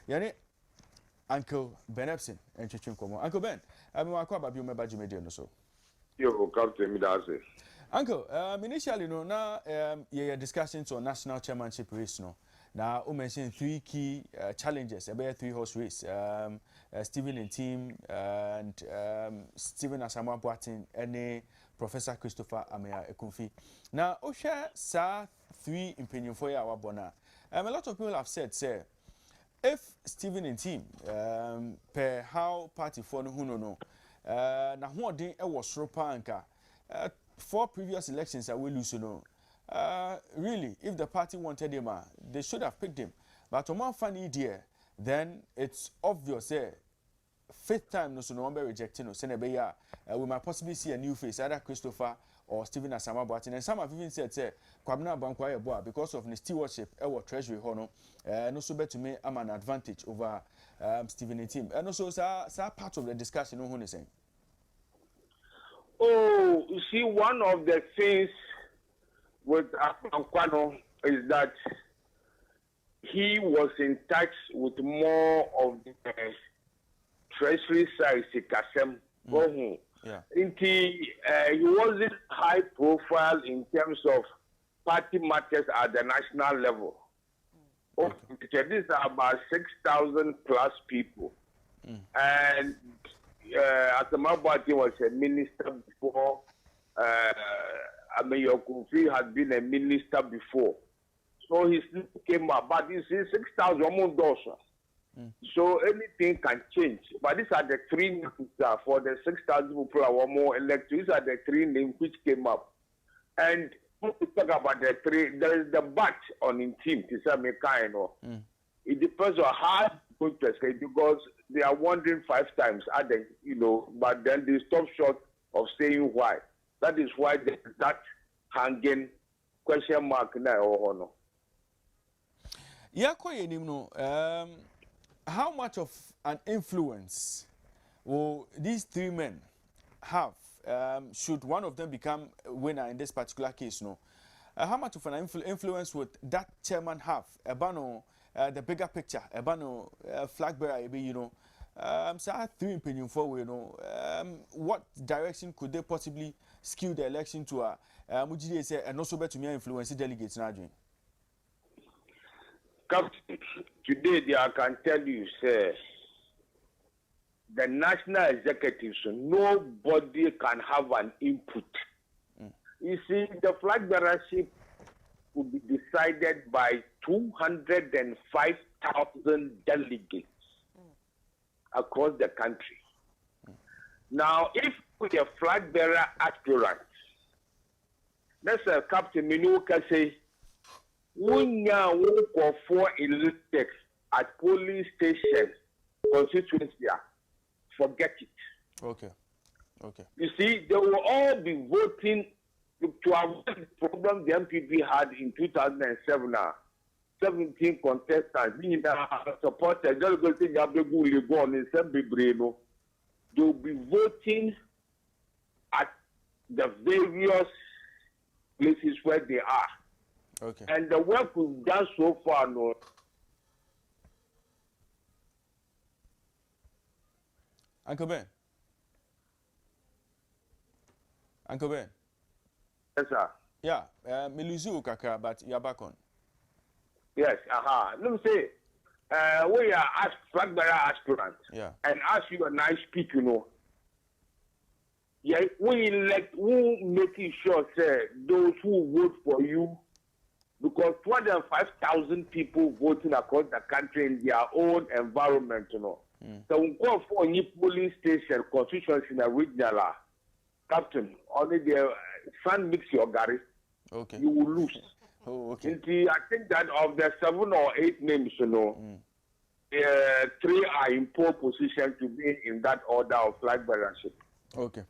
Yani Uncle Ben Ephson and Chichin Como. Uncle Ben, I'm going to be my badge media no so. You come to me that say. Uncle, initially no now yeah discussions on national chairmanship race no. Now we mentioned three key challenges about three horse race. Stephen and team and Stephen Asamoah Boateng and Professor Christopher Amea Ekunfi. Now we share sa three opinion for our bona. A lot of people have said say if Stephen and team per how party for no who no na who den e was ropa anka 4 previous elections that we lose no really if the party wanted him they should have picked him but on one funny idea then it's obvious fifth time no so no one be rejecting no say we might possibly see a new face either Christopher or Stephen Asamoah Boateng. And some have even said say Kwabena Bankwa Yeboah because of the stewardship our treasury hono no so bet to me am an advantage over Stephen and team and also sa part of the discussion no one saying. Oh, you see, one of the things with Akwano is that he was in touch with more of the treasury side, Sikasem. Yeah. He wasn't high profile in terms of party matters at the national level. Okay. These are about 6,000 plus people. And Asamoah Boateng was a minister before. Kufi had been a minister before. So his name came up. But you see, 6,000 almost. So anything can change. But these are the three names for the 6,000 people who are more elected. These are the three names which came up. And when we talk about the three, there is the batch on in team. It depends on how good perspective because they are wondering 5 times, but then they stop short of saying why. That is why that hanging question mark now or no. Yeah, how much of an influence will these three men have? Should one of them become a winner in this particular case? No. How much of an influence would that chairman have? Ebano, the bigger picture. Ebano, flag bearer. So I have three opinion for what direction could they possibly skew the election to? Mujidi say and also bet to me influence delegates now. Captain, today I can tell you, sir, the national executive, so nobody can have an input. You see, the flag bearership will be decided by 205,000 delegates across the country. Now, if we are flag bearer aspirants, let's say Captain Minu can say, we go for elected at polling station constituency, forget it. Okay. You see, they will all be voting to avoid the problem the NPP had in 2007. 17 contestants, being supporters, they will be voting at the various places where they are. Okay. And the work we've done so far, no. Uncle Ben. Yes, sir. Yeah, me lose you, Kaka, but you're back on. Yes, Let me say, we are flag bearer aspirants. Yeah. And as you and I speak, yeah, we making sure, sir, those who vote for you, because 205,000 people voting across the country in their own environment, So we go for any polling station, constituency in a regional, Captain, only the sun mix your Gary, okay, you will lose. Oh, okay. I think that of the 7 or 8 names, 3 are in poor position to be in that order of flag bearership. Okay.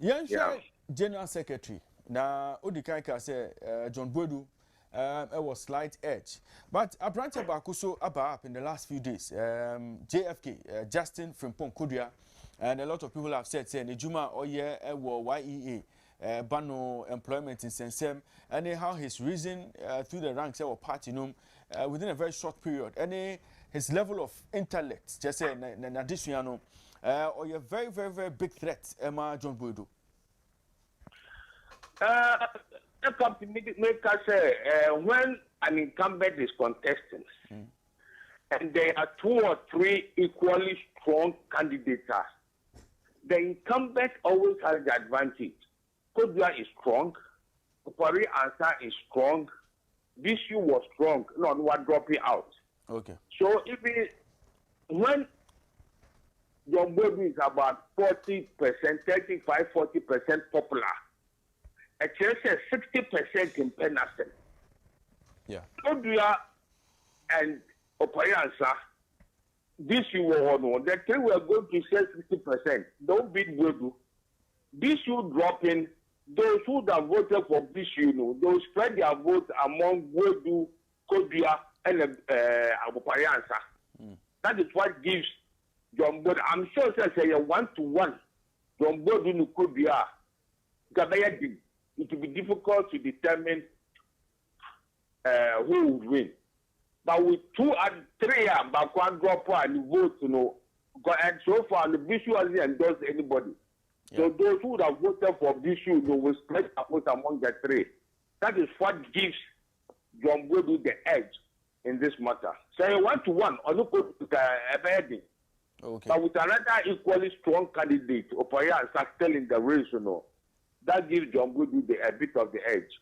Yeah. General Secretary. Now, Odikaika say John Bodu. It was slight edge, but a branch of Bakuso up in the last few days. JFK, Justin Frimpong Kudia, and a lot of people have said, say, Nejuma or YEA, Bano employment in Sensem, and how his reason through the ranks of party within a very short period. And his level of intellect, just say na this no, or a very very very big threat, Emma John Boydo. The company maker say when an incumbent is contesting, and there are 2 or 3 equally strong candidates, the incumbent always has the advantage. Kodua is strong, Opari answer is strong, Bishu was strong, no one dropping out. Okay. So when John Boydo is about 40%, 35-40% popular, a chance 60% in Penaston. Yeah. Kodua and Opayansa, this you will know that they were going to say 60%. Don't beat Boydo. This you drop in those who have voted for this those spread their votes among Boydo, Kodua, and Opayansa. That is what gives John Boydo. I'm sure say a 1-to-1. John Boydo no Kodua. Gabayadi. It will be difficult to determine who will win. But with 2 and 3, but one drop and vote, and so far the Bishu hasn't endorsed anybody. Yeah. So those who have voted for Bishu will spread their vote among the 3. That is what gives John Boydo the edge in this matter. So 1-to-1, or look at the okay. But with another equally strong candidate, Opaya and still in the race, that gives John Boydo a bit of the edge.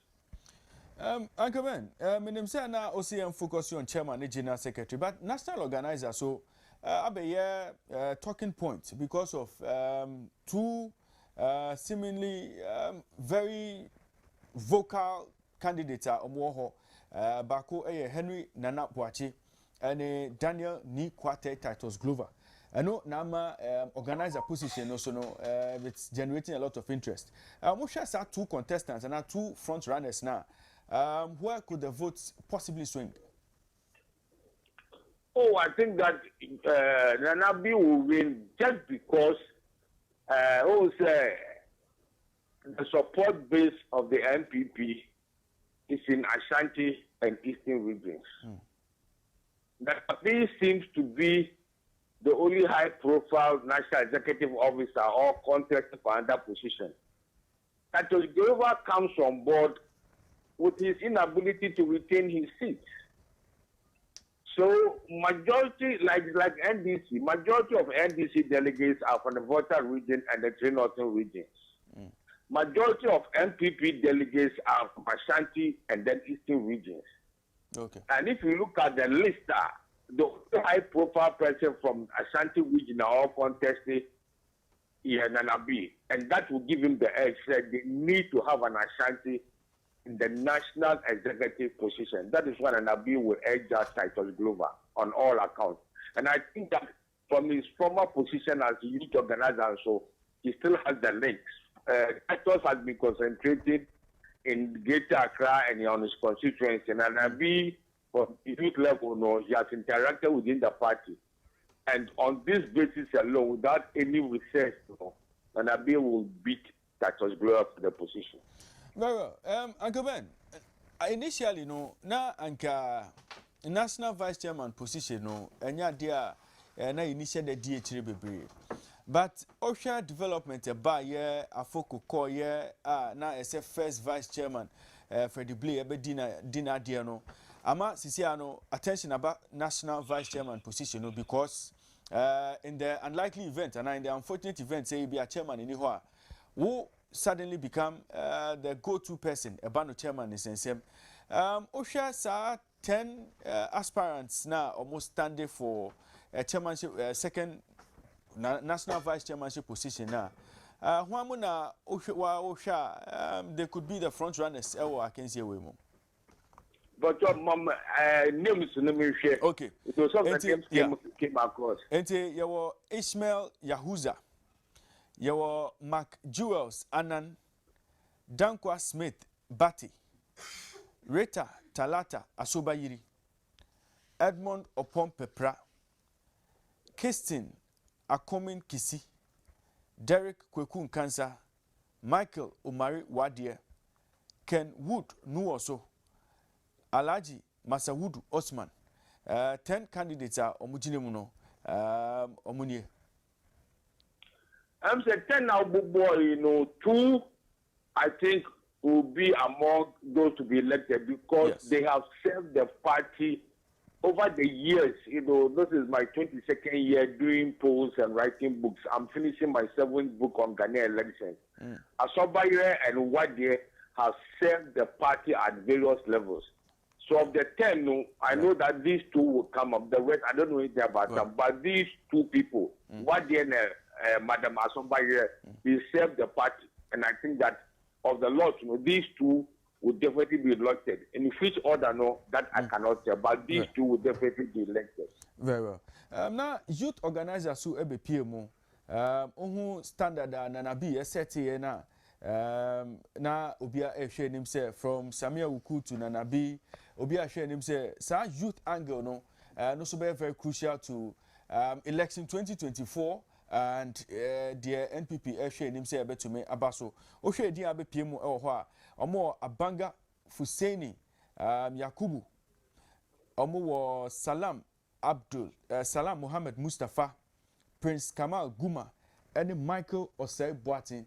Uncle Ben, I'm saying now OCM focus on chairman and general secretary, but national organizer, so talking point because of 2 seemingly very vocal candidates are Bako Henry Nana Boachi and Daniel Ni Kwate Titus Glover. I know Nama organizer position also it's generating a lot of interest. We shall say 2 contestants and 2 front runners now. Where could the votes possibly swing? Oh, I think that Nanabi will win just because the support base of the NPP is in Ashanti and Eastern regions. Nanabi seems to be the only high-profile national executive officer or contestant for that position. That Glover comes on board with his inability to retain his seat. So majority, like NDC, majority of NDC delegates are from the Volta region and the Three Northern regions. Majority of NPP delegates are from Ashanti and then Eastern regions. Okay. And if you look at the list, the high-profile person from Ashanti region are all contested Nanabi, and that will give him the edge. That they need to have an Ashanti in the national executive position. That is what Nanabi will edge that Titus Glover on all accounts. And I think that from his former position as a youth organizer, so he still has the links. Titus has been concentrated in Greater Accra and on his constituency. And Nanabi, from youth level, he has interacted within the party. And on this basis alone, without any research, Nanabi will beat Titus Glover for the position. Very well. Uncle Ben, initially, na anka national vice chairman position, enya dia na initial the DH bebre. But Osha development ba ye afoko call ye na as a first vice chairman Freddie Blay ebe dina dia no. Ama sisi ano attention about national vice chairman position because in the unlikely event and in the unfortunate event say be a chairman in Ihoa who suddenly become the go-to person about chairman is same. Osha sa 10 aspirants now almost standing for a chairmanship second national vice chairmanship position now. Huamuna Osha they could be the front runners I can see away more. But mom names share. Okay. It was something came across. Ente yawo Ishmael Yahuza. Yawo Mark Jewels Anan Dankwa Smith Batty Rita Talata Asobayiri Edmond Opon Pepra Kirsten Akomin Kisi Derek Kwekun Kansa Michael Omari Wadie Ken Wood Nuoso Alaji Masawudu Osman 10 candidates are omujine omunie. I'm saying 10 now, boy, 2, I think, will be among those to be elected because they have served the party over the years. This is my 22nd year doing polls and writing books. I'm finishing my 7th book on Ghanaian elections. Asobaye and Wadie have served the party at various levels. So of the 10, I know that these 2 will come up. The rest, I don't know anything about them. But these 2 people, Wadie and Madam Asobaye, they served the party. And I think that of the lot, these 2 would definitely be elected. In which order, that I cannot tell. But these 2 would definitely be elected. Very well. Now, youth organizers who ebe PMO, standard nanabi SET na na obia ehwe nim say from Samia Wuku to Nanabi, obia ehwe nim say sa youth angle no so be very crucial to election 2024. And the NPP ehwe nim say betume abaso ohwe din abepie mu ewo ho a omo Abanga Fuseni Yakubu omo wo Salam Abdul Salam Muhammad Mustafa Prince Kamal Guma and Michael Osei Boatin.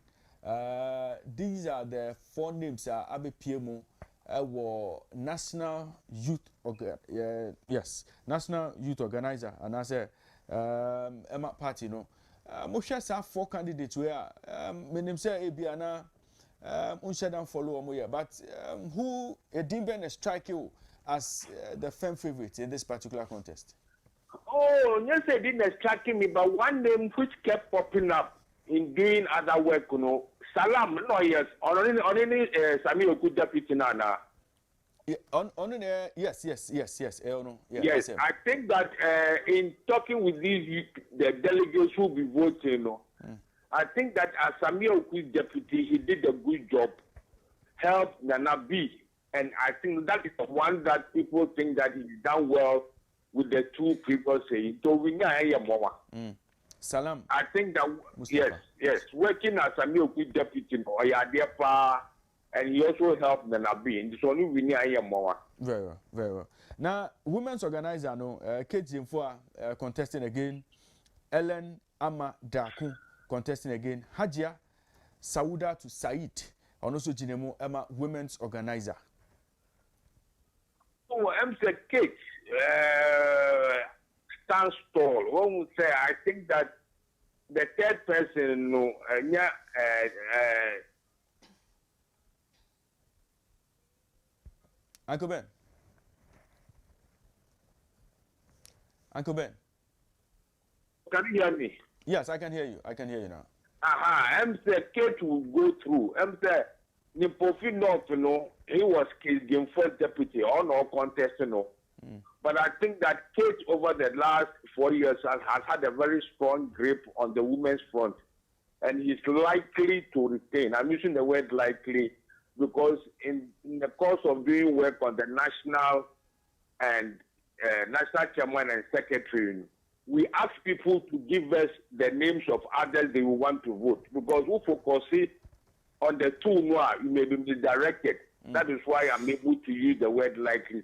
These are the 4 names abepie mu National Youth National Youth Organizer and I say Emma Party Moshe sa 4 candidates where menim say ebiana unshed follow omo here, but who Edimben strike you as the firm favorite in this particular contest? Oh, yes, it didn't strike me, but one name which kept popping up in doing other work, Salam, yes, on any Sami Oku deputy Nana. Yes. Yes, I think that in talking with these the delegates who will be voting, I think that as Samia Oku's deputy, he did a good job, helped Nana B, and I think that is the one that people think that he's done well with the 2 people saying. So we know Salam. I think that Mustafa. yes, working as Samia Oku's deputy, and he also helped the Nabi. So we need more. Very well. Now, women's organizer Kate Zimfoa contesting again. Ellen Ama Daku contesting again. Hajia Sauda to Said, and also Jinemu Emma women's organizer. Oh, I'm saying Kate stands tall. One would say I think that the 3rd person, Uncle Ben. Can you hear me? Yes, I can hear you. I can hear you now. I'm saying Kate will go through. I'm saying Nipofi North, he was game 1st deputy or no contest, But I think that Kate over the last 4 years has had a very strong grip on the women's front. And he's likely to retain. I'm using the word likely because in the course of doing work on the national and national chairman and secretary, we ask people to give us the names of others they will want to vote because we focus on the 2 you may be misdirected. That is why I'm able to use the word likely.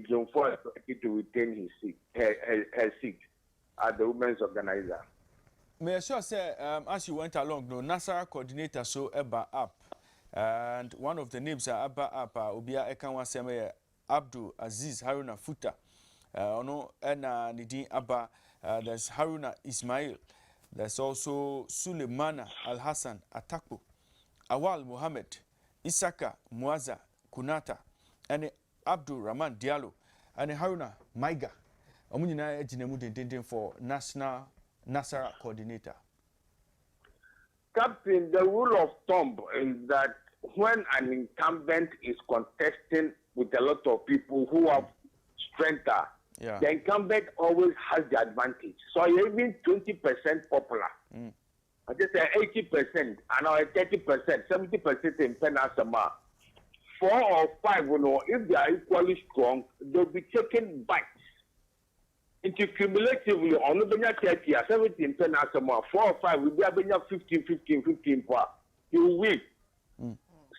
John Ford is likely to retain her seat as the women's organizer. May I sure say, as you went along, Nasara coordinator so Eba up. And one of the names are Abba Apa, Obia Ekanwa Seme, Abdul Aziz Haruna Futa, and Nidin Abba, there's Haruna Ismail, there's also Suleimana Al Hassan Ataku, Awal Muhammad, Isaka Muaza Kunata, and Abdul Rahman Diallo, and Haruna Maiga. Omunina Ejinemu Dindin for National Nasara coordinator. Captain, the rule of thumb is that when an incumbent is contesting with a lot of people who have strength, the incumbent always has the advantage. So you're even 20% popular. I just say 80%, and now 30%, 70% in Penasama. 4 or 5, if they are equally strong, they'll be taking bites. Into cumulatively, on the 30, 17 Penasama, 4 or 5, will be 15. You win.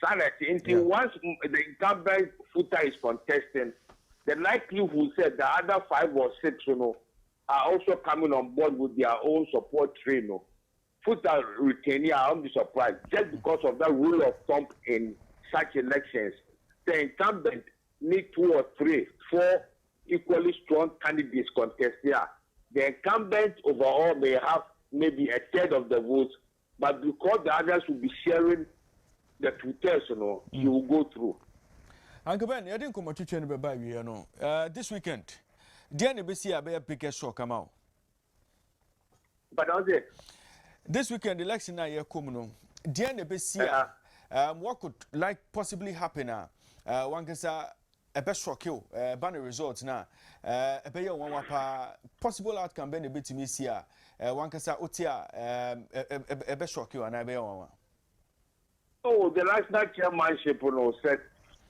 Sanity. Until once the incumbent footer is contesting, the likelihood said the other 5 or 6, are also coming on board with their own support train. Football retaining, I won't be surprised. Just because of that rule of thumb in such elections, the incumbent need 2 or 3, 4 equally strong candidates contest here. The incumbent overall may have maybe a third of the votes, but because the others will be sharing the Twitters, he will go through. Uncle Ben, I didn't come to train by you, this weekend. Dear NBC, I bear pick a show come out. But how's it? This weekend, election na year come. Dear NBC, what could like possibly happen? One can say a best shock you, banner results now. A pay one wapa possible outcome be a bit to me here. One can say Otia, a best shock you and I be one. Oh, the national chairmanship said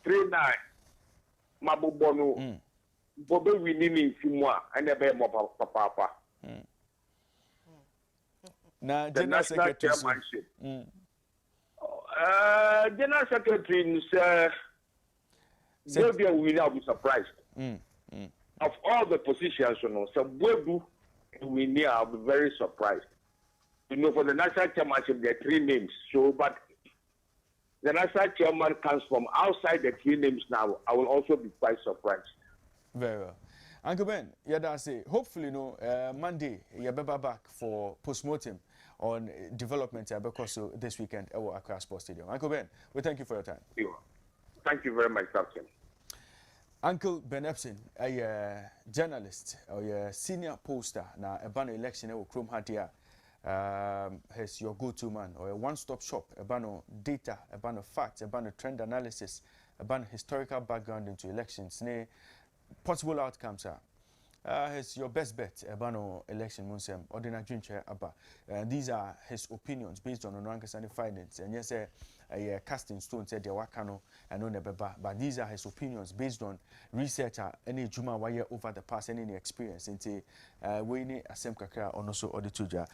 3-9. Mabubono. Bobe winning in Simwa and a bear papa. Now, The General national Secretary. chairmanship. General Secretary maybe we will be surprised. Of all the positions, so Webu we I'll be very surprised. For the national chairmanship, there are 3 names. So, but the national chairman comes from outside the 3 names now. I will also be quite surprised. Very well. Uncle Ben, yeah, say hopefully Monday you'll be back for postmortem on development because this weekend at Accra Sports Stadium. Uncle Ben, we thank you for your time. Thank you very much, Captain. Uncle Ben Ephson, a journalist or a senior pollster na a banner election at Chrome Hadia. Has your go-to man or a one-stop shop, a banner data, a banner facts, a banner trend analysis, a banner historical background into elections. Possible outcomes are his your best bet about election munsem ordinary dream chair abba. These are his opinions based on Onwankasani findings and yes a casting stone said the wakano and no nebeba, but these are his opinions based on research any juma wire over the past and any experience into we need a sem kakra or also auditoja